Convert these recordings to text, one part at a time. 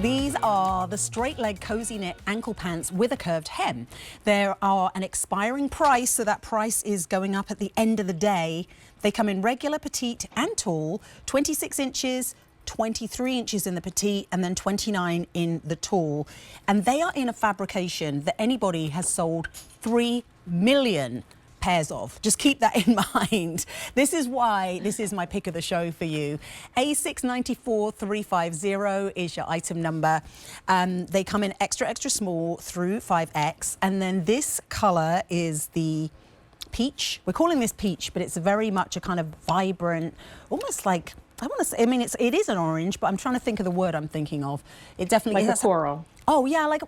These are the straight leg cozy knit ankle pants with a curved hem. There are an expiring price, so that price is going up at the end of the day. They come in regular, petite and tall, 26 inches, 23 inches in the petite and then 29 in the tall. And they are in a fabrication that AnyBody has sold 3 million pairs of. Just keep that in mind. This is why this is my pick of the show for you. A694350 is your item number. They come in extra, extra small through 5X. And then this color is the peach. We're calling this peach, but it's very much a kind of vibrant, almost like, I want to say, I mean, it is an orange, but I'm trying to think of the word I'm thinking of. It definitely like is. A coral. Oh yeah, like a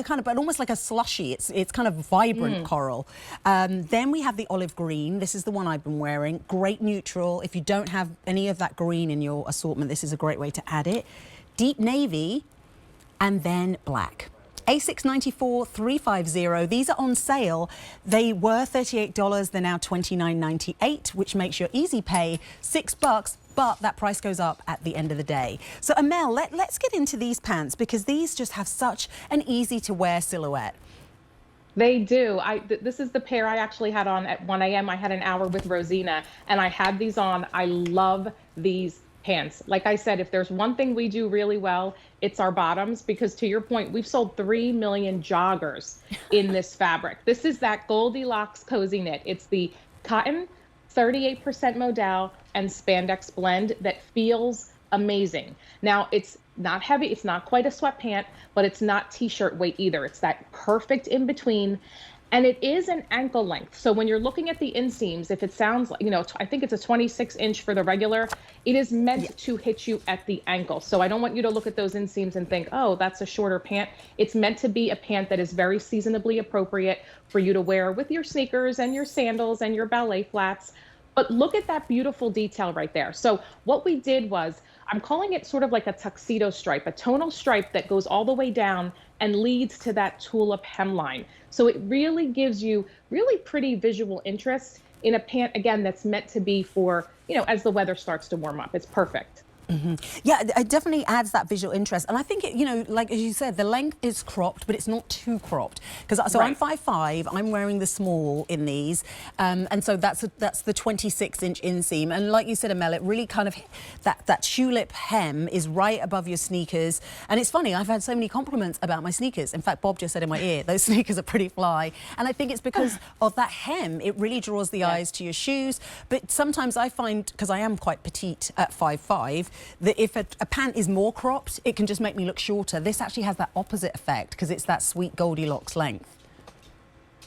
kind of, but almost like a slushy. It's kind of vibrant coral. Then we have the olive green. This is the one I've been wearing. Great neutral. If you don't have any of that green in your assortment, this is a great way to add it. Deep navy, and then black. A694350. These are on sale. They were $38. They're now $29.98, which makes your easy pay $6. But that price goes up at the end of the day. So Amel, let's get into these pants because these just have such an easy to wear silhouette. They do. This is the pair I actually had on at 1 a.m. I had an hour with Rosina and I had these on. I love these pants. Like I said, if there's one thing we do really well, it's our bottoms, because to your point, we've sold 3 million joggers in this fabric. This is that Goldilocks cozy knit. It's the cotton, 38% modal and spandex blend that feels amazing. Now, it's not heavy, it's not quite a sweatpant, but it's not t-shirt weight either. It's that perfect in between. And it is an ankle length. So when you're looking at the inseams, if it sounds like, you know, I think it's a 26 inch for the regular, it is meant to hit you at the ankle. So I don't want you to look at those inseams and think, oh, that's a shorter pant. It's meant to be a pant that is very seasonably appropriate for you to wear with your sneakers and your sandals and your ballet flats. But look at that beautiful detail right there. So what we did was, I'm calling it sort of like a tuxedo stripe, a tonal stripe that goes all the way down and leads to that tulip hemline. So it really gives you really pretty visual interest in a pant, again, that's meant to be for, you know, as the weather starts to warm up. It's perfect. Yeah, it definitely adds that visual interest. And I think, you know, like as you said, the length is cropped, but it's not too cropped. Because so I'm 5'5", I'm wearing the small in these. And so that's the 26-inch inseam. And like you said, Amel, it really kind of, that tulip hem is right above your sneakers. And it's funny, I've had so many compliments about my sneakers. In fact, Bob just said in my ear, those sneakers are pretty fly. And I think it's because of that hem. It really draws the eyes to your shoes. But sometimes I find, because I am quite petite at 5'5", that if a pant is more cropped, it can just make me look shorter. This actually has that opposite effect because it's that sweet Goldilocks length.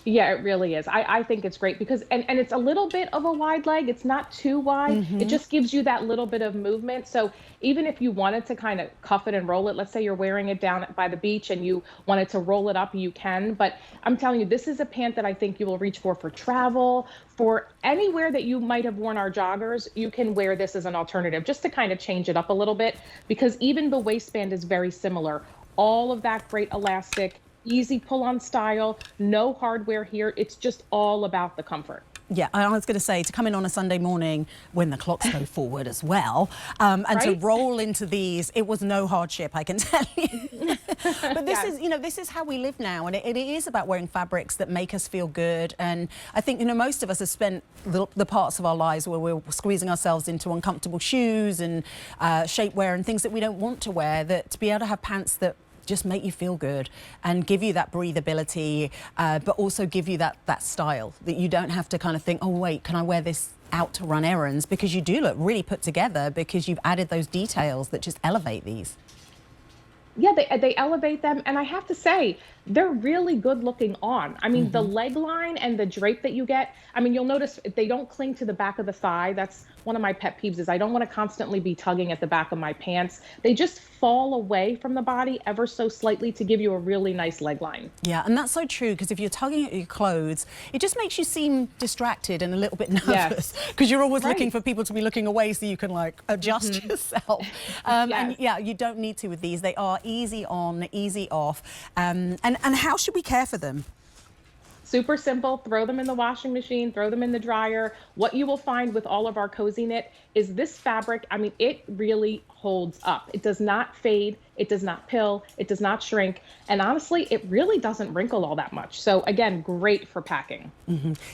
Yeah, it really is. I think it's great because, and it's a little bit of a wide leg. It's not too wide. It just gives you that little bit of movement. So even if you wanted to kind of cuff it and roll it, let's say you're wearing it down by the beach and you wanted to roll it up, you can. But I'm telling you, this is a pant that I think you will reach for travel, for anywhere that you might have worn our joggers. You can wear this as an alternative just to kind of change it up a little bit, because even the waistband is very similar. All of that great elastic, easy pull-on style, no hardware here. It's just all about the comfort. Yeah, I was going to say, to come in on a Sunday morning when the clocks go forward as well, and to roll into these, it was no hardship, I can tell you. But this is, you know, this is how we live now, and it is about wearing fabrics that make us feel good. And I think, you know, most of us have spent the parts of our lives where we're squeezing ourselves into uncomfortable shoes and shapewear and things that we don't want to wear, that to be able to have pants that just make you feel good and give you that breathability, but also give you that style, that you don't have to kind of think, oh wait, can I wear this out to run errands? Because you do look really put together because you've added those details that just elevate these. Yeah, they elevate them, and I have to say, they're really good looking on. I mean, the leg line and the drape that you get, I mean, you'll notice they don't cling to the back of the thigh. That's one of my pet peeves, is I don't want to constantly be tugging at the back of my pants. They just fall away from the body ever so slightly to give you a really nice leg line. Yeah, and that's so true, because if you're tugging at your clothes, it just makes you seem distracted and a little bit nervous, because you're always looking for people to be looking away so you can like adjust yourself. And yeah, you don't need to with these. They are easy on, easy off. And how should we care for them? Super simple. Throw them in the washing machine, throw them in the dryer. What you will find with all of our cozy knit is this fabric, I mean, it really holds up. It does not fade. it does not pill, it does not shrink, and honestly, it really doesn't wrinkle all that much. So again, great for packing.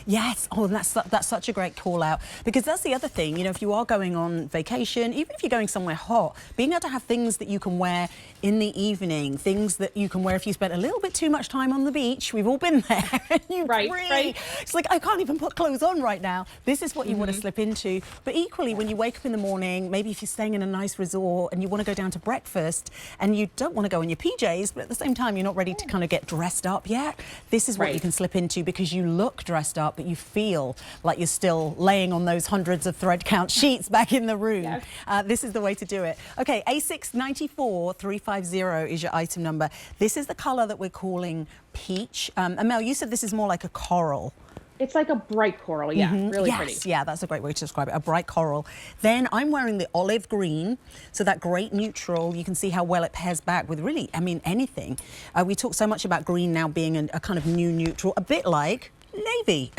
Yes. Oh, and that's such a great call out, because that's the other thing. You know, if you are going on vacation, even if you're going somewhere hot, being able to have things that you can wear in the evening, things that you can wear if you spent a little bit too much time on the beach. We've all been there. And you Right. It's like, I can't even put clothes on right now. This is what you want to slip into. But equally, when you wake up in the morning, maybe if you're staying in a nice resort and you want to go down to breakfast and you don't want to go in your PJs, but at the same time, you're not ready to kind of get dressed up yet. This is what you can slip into, because you look dressed up, but you feel like you're still laying on those hundreds of thread count sheets back in the room. Yes. This is the way to do it. Okay, A694350 is your item number. This is the color that we're calling peach. Mel, you said this is more like a coral. It's like a bright coral, yeah, really pretty. Yes, yeah, that's a great way to describe it, a bright coral. Then I'm wearing the olive green, so that great neutral. You can see how well it pairs back with really, I mean, anything. We talk so much about green now being a kind of new neutral, a bit like navy.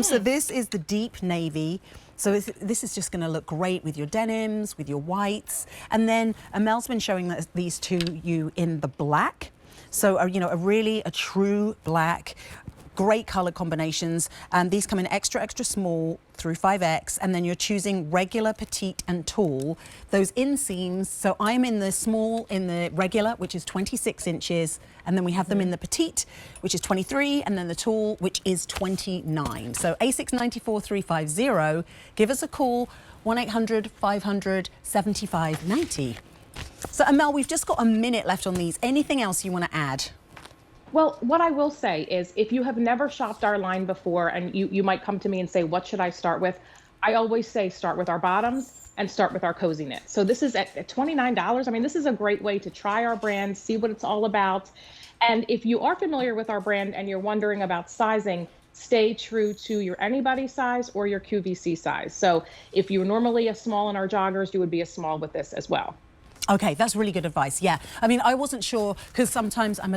So this is the deep navy. So this is just going to look great with your denims, with your whites. And then Mel's been showing these to you in the black. So, you know, a true black. Great color combinations, and these come in extra, extra small through 5X, and then you're choosing regular, petite, and tall. Those inseams, so I'm in the small, in the regular, which is 26 inches, and then we have them in the petite, which is 23, and then the tall, which is 29. So A694350, give us a call, 1-800-500-7590. So Mel, we've just got a minute left on these. Anything else you want to add? Well, what I will say is, if you have never shopped our line before and you might come to me and say, what should I start with? I always say start with our bottoms and start with our cozy knit. So this is at $29. I mean, this is a great way to try our brand, see what it's all about. And if you are familiar with our brand and you're wondering about sizing, stay true to your AnyBody size or your QVC size. So if you're normally a small in our joggers, you would be a small with this as well. Okay, that's really good advice. Yeah, I mean, I wasn't sure, because sometimes I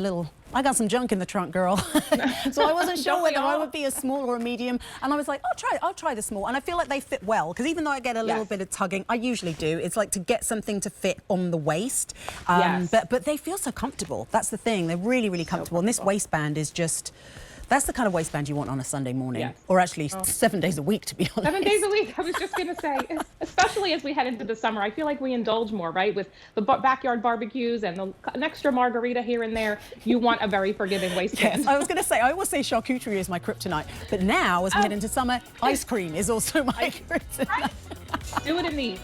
got some junk in the trunk, girl. So I wasn't sure whether I would be a small or a medium. And I was like, I'll try the small. And I feel like they fit well, because even though I get a little bit of tugging, I usually do. It's like to get something to fit on the waist. But they feel so comfortable. That's the thing. They're really, really comfortable. And this waistband is just... That's the kind of waistband you want on a Sunday morning, or actually 7 days a week, to be honest. 7 days a week. I was just going to say, especially as we head into the summer, I feel like we indulge more, right? With the backyard barbecues and an extra margarita here and there, you want a very forgiving waistband. Yes, I was going to say, I always say charcuterie is my kryptonite, but now, as we head into summer, ice cream is also my kryptonite. Do it in these.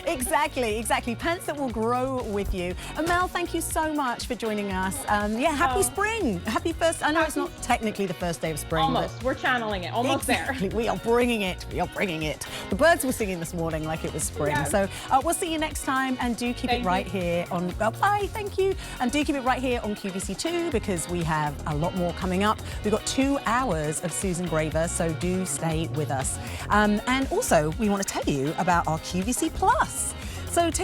Exactly. Pants that will grow with you. Mel, thank you so much for joining us. Happy spring. Happy first. I know it's not technically the first day of spring. Almost. We're channeling it. Almost there. We are bringing it. The birds were singing this morning like it was spring. Yes. So we'll see you next time, and do keep it right here on... bye. Thank you. And do keep it right here on QVC2, because we have a lot more coming up. We've got 2 hours of Susan Graver, so do stay with us. And also, we want to tell you about our QVC Plus. So take